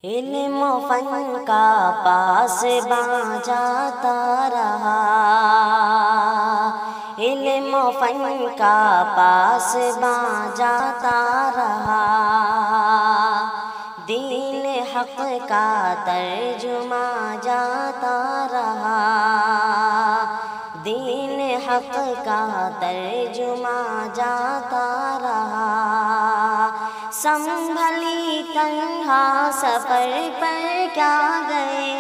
علم و فن کا پاسباں جاتا رہا، علم و فن کا پاسباں جاتا رہا، دین حق کا ترجمہ جاتا رہا، دین حق کا ترجمہ جاتا رہا، سنبھلی تنہا سفر پر کیا گئے،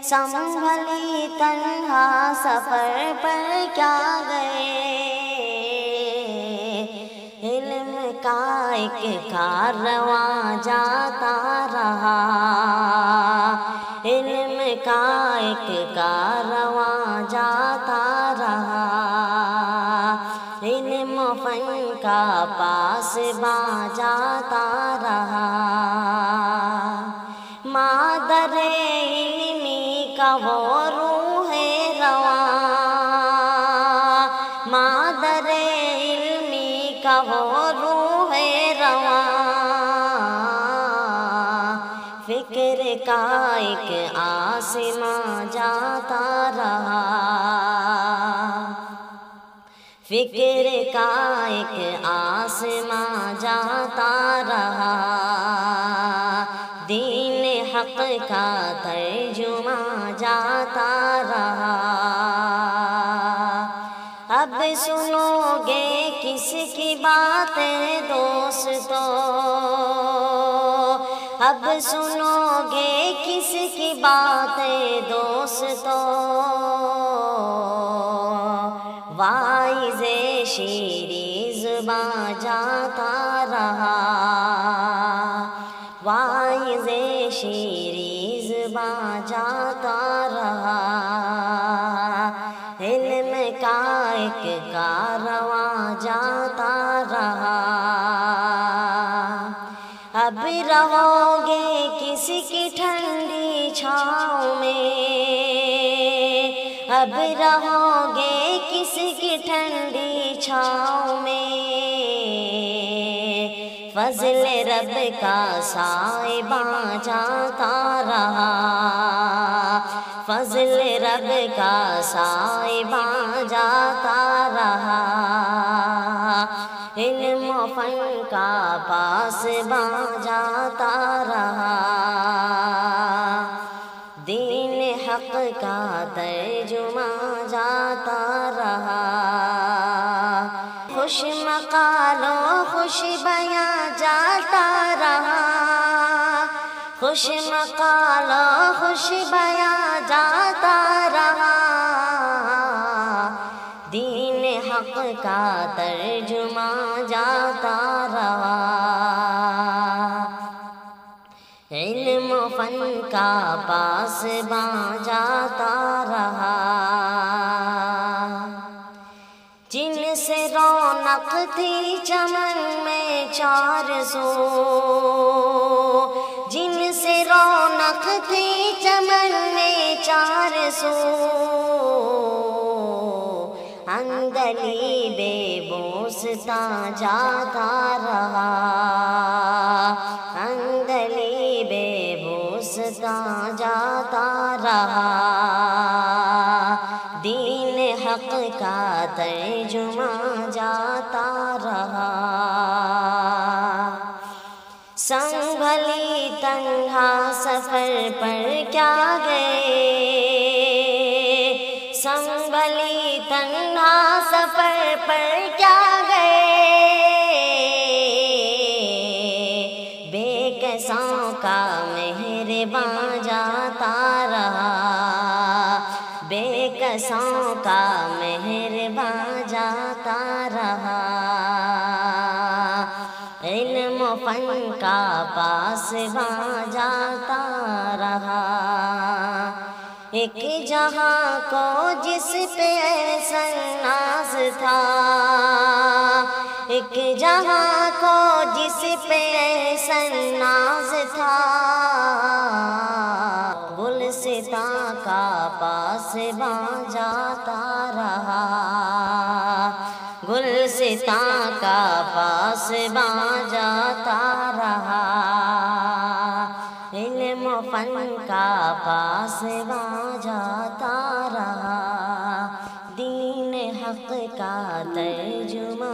سنبھلی تنہا سفر پر کیا گئے، علم کا ایک کارواں جاتا رہا، علم کا ایک کارواں جاتا رہا، علم و فن کا پاسباں جاتا رہا، مادر علمی کا وہ روح رواں، مادر علمی کا وہ روح رواں، فکر کا ایک آسماں جاتا رہا، فکر کا ایک آسماں جاتا رہا، دین حق کا ترجمہ جاتا رہا، اب سنو گے کس کی باتیں دوستو، اب سنو گے کس کی باتیں دوستو، واعظ شیریں زباں جاتا رہا، واعظ شیریں زباں جاتا رہا، علم کا ایک کارواں جاتا رہا، اب رہو گے کس کی ٹھنڈی چھاؤں میں، اب رہو گے کس کی ٹھنڈی چھاؤں میں، فضل رب کا سائباں جاتا رہا، فضل رب کا سائباں جاتا رہا، علم و فن کا پاسباں جاتا رہا، دین حق کا ترجمہ جاتا رہا، خوش مقال و خوش بیاں جاتا رہا، خوش مقال و خوش بیاں جاتا رہا، دین حق کا ترجمہ جاتا رہا، علم و فن کا پاسباں جاتا رہا، جن سے رونق تھی چمن میں چار سو، جن سے رونق تھی چمن میں چار سو، اندلی بے بوستا جاتا رہا، اندلی بے بوستا جاتا رہا، دین حق کا ترجمہ جاتا رہا، سنبھلی تنہا سفر پر کیا گئے، سنبھلی تنہا سفر پر کیا گئے، بے کسوں کا مہرباں جاتا رہا، بے کسوں کا مہرباں جاتا رہا، علم و فن کا پاسباں جاتا رہا، ایک جہاں کو جس پہ احسن ناز تھا، ایک جہاں کو جس پہ احسن ناز تھا، گلستاں کا پاسباں جاتا رہا، گلستاں کا پاسباں جاتا رہا۔ علم و فن کا پاسباں جاتا رہا، دین حق کا ترجمہ